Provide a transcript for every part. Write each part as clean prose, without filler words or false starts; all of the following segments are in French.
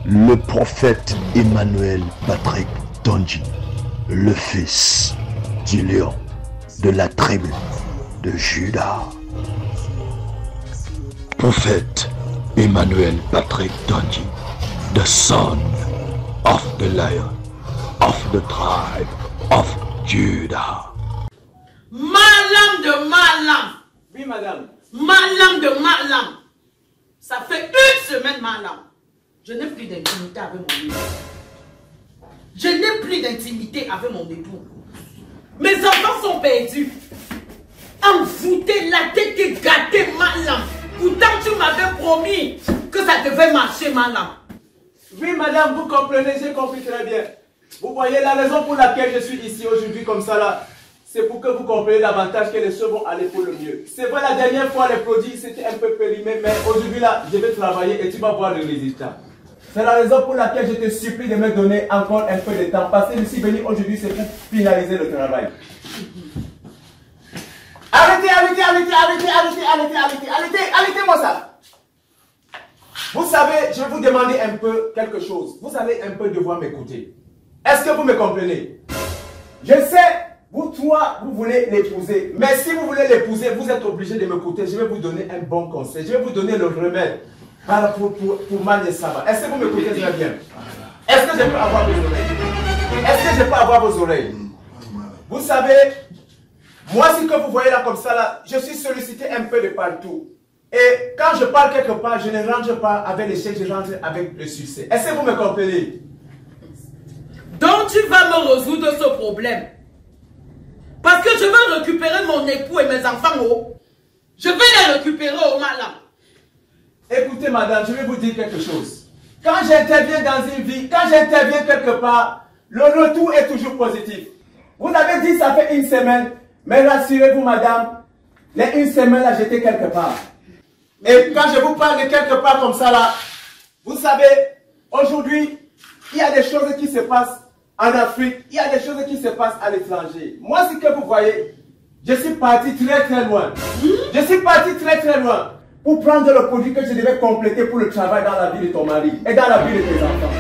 Le prophète Emmanuel Patrick Tondji, le fils du lion de la tribu de Juda. Prophète Emmanuel Patrick Tondji, the son of the lion of the tribe of Judah. Malam de malam. Oui, madame. Malam de malam. Ça fait une semaine, malam. Je n'ai plus d'intimité avec mon époux. Je n'ai plus d'intimité avec mon époux. Mes enfants sont perdus. Envoûtés, la tête est gâtée, malam. Pourtant, tu m'avais promis que ça devait marcher, malam. Oui, madame, vous comprenez, j'ai compris très bien. Vous voyez, la raison pour laquelle je suis ici aujourd'hui comme ça là, c'est pour que vous compreniez davantage que les choses vont aller pour le mieux. C'est vrai, la dernière fois, les produits, c'était un peu périmé, mais aujourd'hui là, je vais travailler et tu vas voir le résultat. C'est la raison pour laquelle je te supplie de me donner encore un peu de temps, parce que je suis venu aujourd'hui, c'est pour finaliser le travail. Arrêtez-moi ça. Vous savez, je vais vous demander un peu quelque chose. Vous allez un peu devoir m'écouter. Est-ce que vous me comprenez? Je sais, vous trois, vous voulez l'épouser. Mais si vous voulez l'épouser, vous êtes obligé de m'écouter. Je vais vous donner un bon conseil. Je vais vous donner le remède pour mal de sabbat. Est-ce que vous m'écoutez très bien? Est-ce que je peux avoir vos oreilles? Est-ce que je peux avoir vos oreilles? Vous savez, moi, si que vous voyez là comme ça, là, je suis sollicité un peu de partout. Et quand je parle quelque part, je ne rentre pas avec l'échec, je rentre avec le succès. Est-ce que vous me comprenez? Donc tu vas me résoudre ce problème. Parce que je veux récupérer mon époux et mes enfants au. Je vais les récupérer au malam. Écoutez madame, je vais vous dire quelque chose. Quand j'interviens dans une vie, quand j'interviens quelque part, le retour est toujours positif. Vous avez dit ça fait une semaine, mais rassurez-vous madame, les une semaine là j'étais quelque part. Et quand je vous parle de quelque part comme ça là, vous savez, aujourd'hui, il y a des choses qui se passent en Afrique, il y a des choses qui se passent à l'étranger. Moi, ce que vous voyez, je suis parti très très loin. Je suis parti très très loin pour prendre le produit que je devais compléter pour le travail dans la vie de ton mari et dans la vie de tes enfants.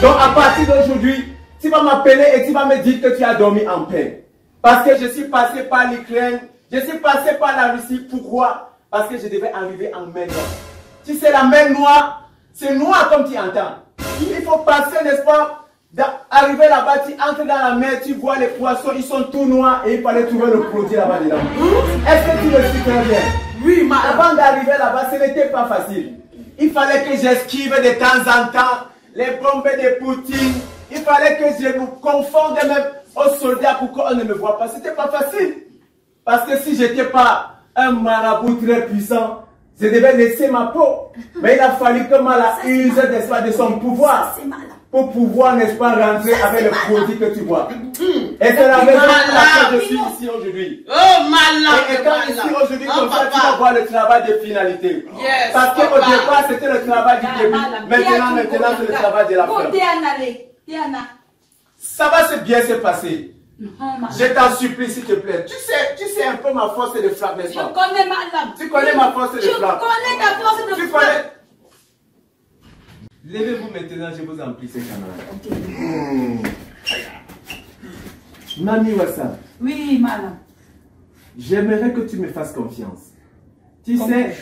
Donc à partir d'aujourd'hui, tu vas m'appeler et tu vas me dire que tu as dormi en paix. Parce que je suis passé par l'Ukraine, je suis passé par la Russie. Pourquoi? Parce que je devais arriver en mer noire. Tu sais, la mer noire, c'est noir comme tu entends. Il faut passer, n'est-ce pas? Arriver là-bas, tu entres dans la mer, tu vois les poissons, ils sont tout noirs et il fallait trouver le produit là-bas dedans. Est-ce que tu le sais très bien? Oui, ma... Avant d'arriver là-bas, ce n'était pas facile. Il fallait que j'esquive de temps en temps les bombes de Poutine. Il fallait que je me confonde même aux soldats pour qu'on ne me voit pas. C'était pas facile. Parce que si j'étais pas un marabout très puissant, je devais laisser ma peau. Mais il a fallu que Mala use de son pouvoir. Pour pouvoir, n'est-ce pas, rentrer avec le produit que tu vois. Et c'est la raison pour laquelle je suis ici aujourd'hui. Oh, malin! Et étant ici aujourd'hui, comme ça, tu vas voir le travail de finalité. Yes, parce qu'au départ, c'était le travail du début. Maintenant, c'est le travail de la fin. Ça va se bien se passer. Je t'en supplie, s'il te plaît. Tu sais un peu ma force de frappe, n'est-ce pas? Je connais madame. Tu connais ma force de frappe. Je connais ta force de frappe. Levez-vous maintenant, je vous en prie, ces camarades. Mami Wassa. Oui, madame. J'aimerais que tu me fasses confiance. Tu sais,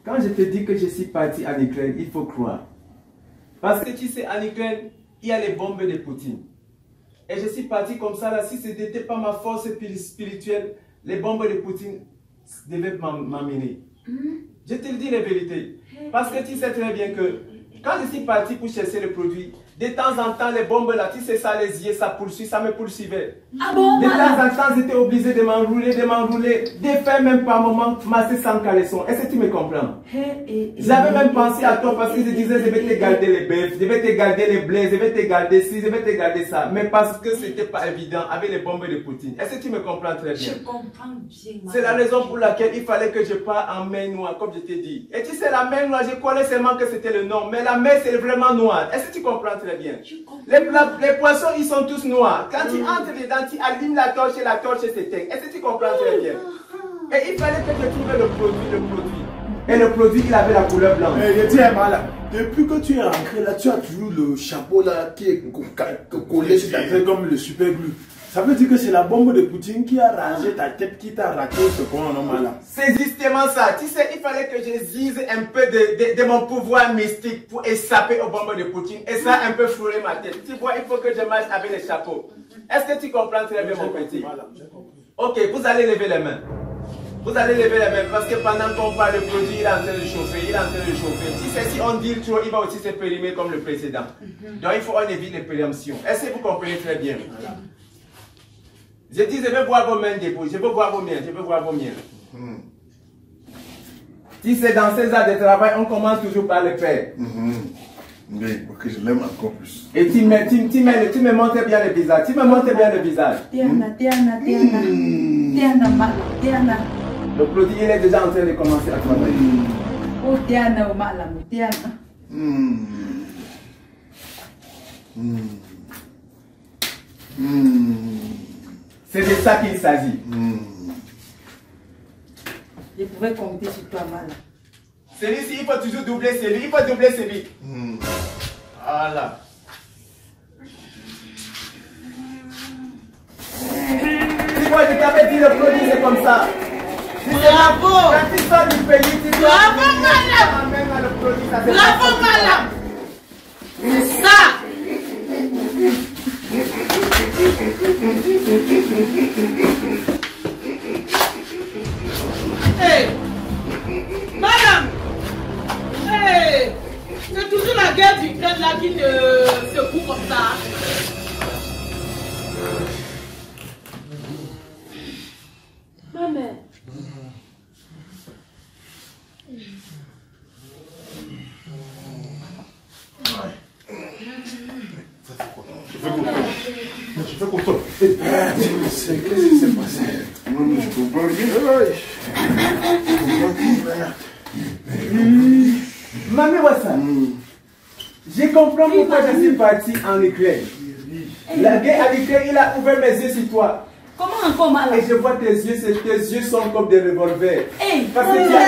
quand je te dis que je suis parti en Ukraine, il faut croire. Parce que tu sais, en Ukraine, il y a les bombes de Poutine. Et je suis parti comme ça, là, si ce n'était pas ma force spirituelle, les bombes de Poutine devaient m'amener. Je te le dis la vérité. Parce que tu sais très bien que quand je suis parti pour chercher le produit, De temps en temps, les bombes là, tu sais ça, les yeux, ça poursuit, ça me poursuivait. Ah bon? De temps en temps, j'étais obligé de m'enrouler, de faire même par moment masser sans caleçon. Est-ce que tu me comprends? J'avais même pensé à toi parce que je disais, je vais te garder les bœufs, je vais te garder les blés, je vais te garder ci, je vais te garder ça. Mais parce que c'était pas évident avec les bombes de Poutine. Est-ce que tu me comprends très bien? Je comprends bien. C'est la raison pour laquelle il fallait que je parte en main noire, comme je t'ai dit. Et tu sais, la main noire, je connais seulement que c'était le nom, mais la main, c'est vraiment noir. Est-ce que tu comprends très bien? Les poissons, ils sont tous noirs. Quand tu entres dedans, tu allumes la torche et la torche s'éteint. Est-ce que tu comprends très bien? Et il fallait que je trouve le produit. Et le produit, il avait la couleur blanche. Mais je dis, là, depuis que tu es rentré là, tu as toujours le chapeau là qui est collé sur ta tête comme le super glue. Ça veut dire que c'est la bombe de Poutine qui a rasé ta tête, qui t'a raté ce qu'on a là. C'est justement ça. Tu sais, il fallait que je dise un peu de mon pouvoir mystique pour échapper aux bombes de Poutine. Et ça a un peu fourré ma tête. Tu vois, il faut que je marche avec le chapeau. Est-ce que tu comprends très bien, mon petit? Ok, vous allez lever les mains. Vous allez lever les mains parce que pendant qu'on parle, le produit il est en train de chauffer, Tu sais, si on dit trop, il va aussi se périmer comme le précédent. Donc il faut qu'on évite les périmptions. Est-ce que vous comprenez très bien? Je dis, je veux voir vos mains debout, je veux voir vos miens. Si c'est dans ces heures de travail, on commence toujours par le faire. Oui, parce que je l'aime encore plus. Et tu me montres bien le visage. Le produit, il est déjà en train de commencer à travailler. Oh, Diana, oh, Malam, Diana. C'est de ça qu'il s'agit. Je pouvais compter sur toi, Malam. Celui-ci, il faut toujours doubler celui. Voilà. Tu vois, je t'avais dit, le produit, c'est comme ça. Bravo! Quand tu sors du pays, tu dois... Bravo, Malam! Bravo, Malam! C'est ça! Hey! Madame! Hey! C'est toujours la guerre d'Ukraine là qui te secoue comme ça. Maman. Tu fais quoi? Qu'est-ce qui s'est passé? Je comprends rien. Mamie Wassa, je comprends pourquoi je suis parti en Ukraine. La guerre en Ukraine, il a ouvert mes yeux sur toi. Comment encore, Malam? Et je vois tes yeux sont comme des revolvers. Hey! Parce que tu as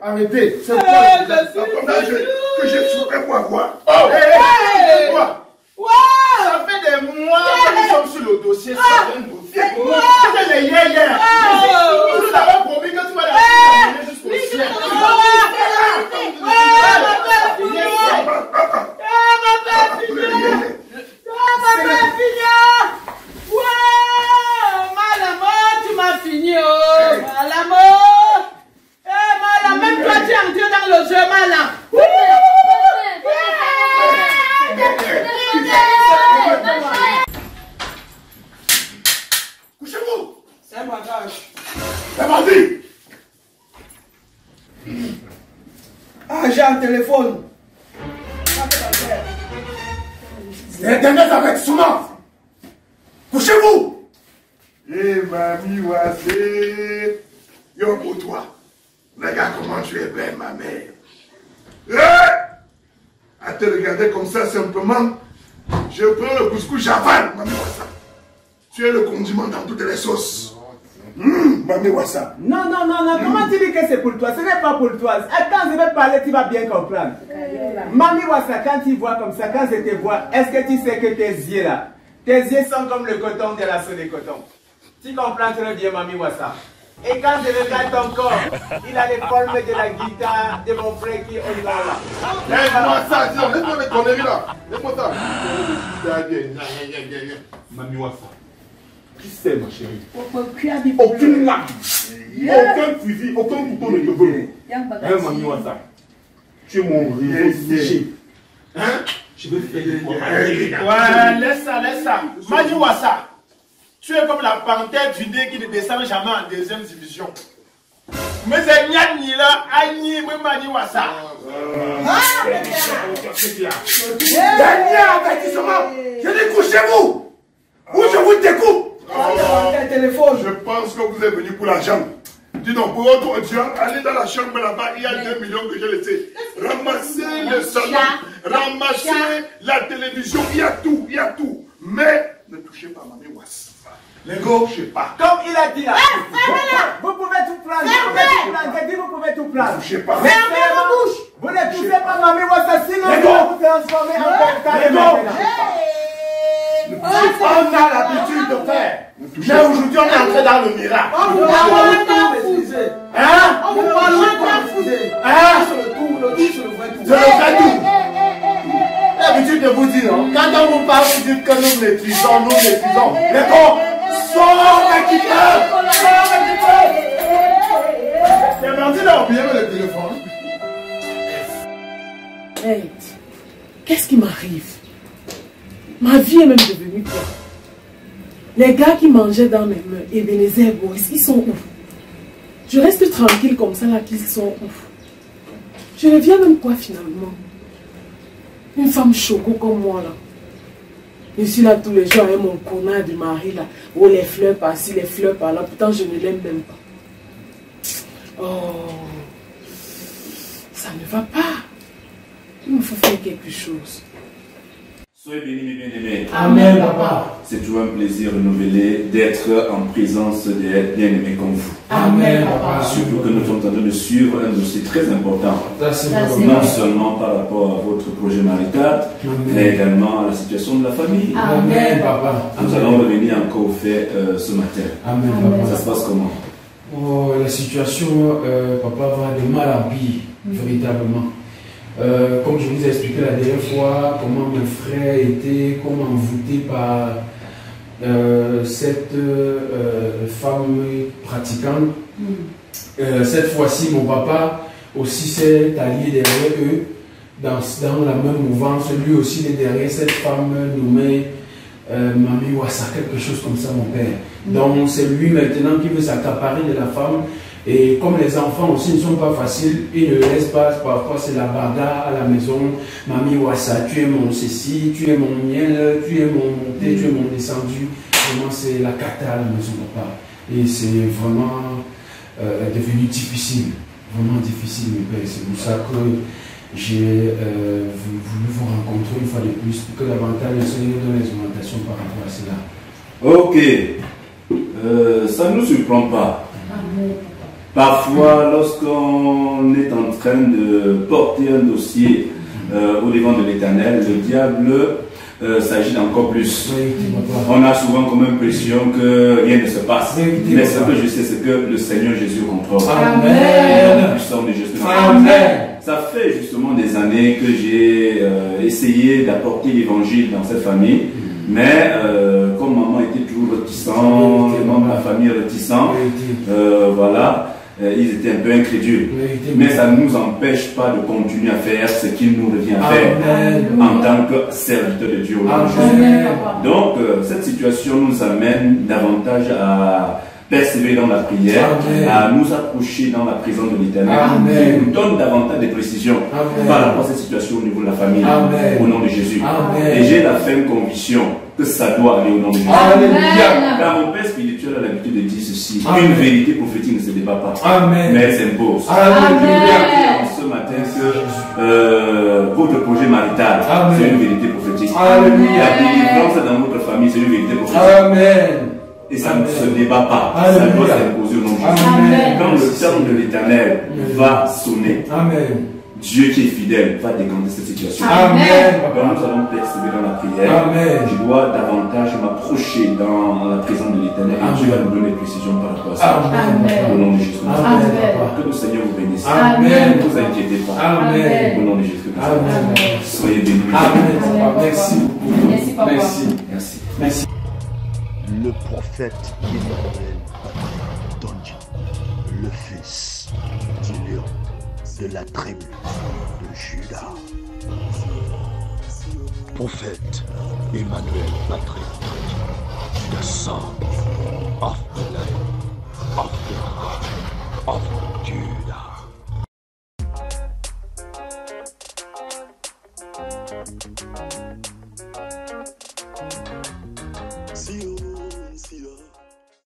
Arrêtez. C'est que j'ai souffert pour quoi? Ça fait des mois que nous sommes sur le dossier. C'est un dossier. C'est les hier. Nous avons promis que tu vas aller jusqu'au ciel. Tu m'as fini, Malam, même toi tu es entré dans le jeu, Malam. Couchez-vous. C'est un bagage. C'est parti. Ah, j'ai un téléphone. Internet avec souvent. Couchez-vous. Eh, mamie Wassé. Yo pour toi. Regarde comment tu es belle, ma mère. À te regarder comme ça, simplement, je prends le couscous, j'avale, mamie Wassa. Tu es le condiment dans toutes les sauces. Mamie Wassa. Non, comment tu dis que c'est pour toi? Ce n'est pas pour toi. Quand je vais parler, tu vas bien comprendre. Mamie Wassa, quand tu vois comme ça, quand je te vois, est-ce que tu sais que tes yeux là, tes yeux sont comme le coton de la sauce de coton? Tu comprends très bien, Mamie Wassa. Et quand je regarde ton corps, il a les formes de la guitare de mon frère qui est au Nord. Laisse-moi ça, laisse-moi les conneries là. Laisse-moi ça. Mamie Wassa. Qui c'est ma chérie? Aucune lame, aucun fusil, aucun couteau ne te veut. Mamie Wassa. Tu es mon rival. Hein? Je vais faire des fois. Ouais, laisse ça. Mani Wassa, tu es comme la panthère du nez qui ne descend jamais en deuxième division. Mais c'est Nyani là, Agni, Mani Wassa. Dernier avertissement. Je dis couchez-vous. Ou je vous découpe. Je pense que vous êtes venu pour l'argent. Dis donc, pour votre audience, allez dans la chambre là-bas, il y a 2 millions que j'ai laissés. Ramassez le salon, ramassez la télévision, il y a tout. Mais ne touchez pas Mamie Wassa. Les gars, je sais pas. Comme il a dit là, vous pouvez tout prendre. Vous pouvez tout prendre. Ne touchez pas. Fermez vos bouches. Vous ne touchez pas Mamie Wassa, sinon vous allez vous transformer en véritable. On a l'habitude de faire. Mais aujourd'hui, on est entré dans le miracle. On vous parle de maîtriser. On vous parle de maîtriser. C'est le tout. C'est le vrai tout. J'ai l'habitude de vous dire, quand on vous parle, vous dites que nous maîtrisons. Les gars, sors l'équipeur. C'est parti d'oublier le téléphone. Hey, qu'est-ce qui m'arrive? Ma vie est même devenue quoi? Les gars qui mangeaient dans mes mains, Ebenezer Boys, ils sont où? Je reste tranquille comme ça là, qu'ils sont où? Je deviens même quoi finalement? Une femme choco comme moi là. Je suis là tous les jours avec mon connard de mari là. Oh, les fleurs par-ci, les fleurs par-là. Pourtant je ne l'aime même pas. Oh, ça ne va pas. Il me faut faire quelque chose. Soyez bénis, mes bien-aimés. Amen, papa. C'est toujours un plaisir renouvelé d'être en présence des bien-aimés comme vous. Amen, papa. Surtout que nous sommes en train de suivre un dossier très important. Non seulement par rapport à votre projet marital, mais également à la situation de la famille. Amen, papa. Nous allons revenir encore au fait ce matin. Amen, papa. Ça se passe comment? Oh, la situation, papa, va de mal en pire, véritablement. Comme je vous ai expliqué la dernière fois, comment mon frère était comme envoûté par cette femme pratiquante. Cette fois-ci, mon papa aussi s'est allié derrière eux dans la même mouvance. Lui aussi il est derrière cette femme nommée Mamie Wassa, quelque chose comme ça, mon père. Donc c'est lui maintenant qui veut s'accaparer de la femme. Et comme les enfants aussi ne sont pas faciles, ils ne laissent pas, parfois c'est la bagarre à la maison. Mamie Wassa, tu es mon ceci, tu es mon miel, tu es mon monté, tu es mon descendu. Vraiment c'est la cata à la maison, papa. Et c'est vraiment devenu difficile, vraiment difficile, mes pères. C'est pour ça que j'ai voulu vous rencontrer une fois de plus, pour que davantage le Seigneur donne les orientations par rapport à cela. Ok. Ça ne nous surprend pas. Parfois, lorsqu'on est en train de porter un dossier au devant de l'Éternel, le diable s'agit d'encore plus. On a souvent comme impression que rien ne se passe. Mais ce que je sais, c'est que le Seigneur Jésus contrôle. Amen. La puissance de Jésus. Amen. Ça fait justement des années que j'ai essayé d'apporter l'évangile dans cette famille. Mais comme maman était toujours réticente, les membres de la famille réticents, voilà. Ils étaient un peu incrédules. Mais ça ne nous empêche pas de continuer à faire ce qu'il nous revient à faire en tant que serviteur de Dieu. Donc, cette situation nous amène davantage à persévérer dans la prière, à nous approcher dans la présence de l'Éternel, qui nous donne davantage de précisions par rapport à cette situation au niveau de la famille, au nom de Jésus. Et j'ai la ferme conviction que ça doit aller au nom de Jésus. Car mon père spirituel a l'habitude de dire ceci: une vérité prophétique ne se débat pas, mais elle s'impose. Ce matin que votre projet marital, c'est une vérité prophétique. La délivrance dans votre famille, c'est une vérité prophétique. Et ça ne se débat pas, ça doit s'imposer au nom de Jésus. Quand le terme de l'Éternel va sonner, Dieu qui est fidèle va décanter cette situation. Amen. Alors, nous allons persévérer dans la prière. Amen. Je dois davantage m'approcher dans la présence de l'Éternel et Dieu va nous donner précision par rapport à ça. Amen. Au nom de Jésus. Amen. Que le Seigneur vous bénisse. Amen. Ne vous inquiétez pas. Amen. Au nom de Jésus. Amen. Soyez bénis. Amen. Papa. Merci beaucoup. Merci, papa. Merci. Merci. Merci. Le prophète Emmanuel Patrick Tonji, le fils du lion de la tribu de Juda. Prophète Emmanuel Patrick Tonji, the son of the lion of the tribe of Judah.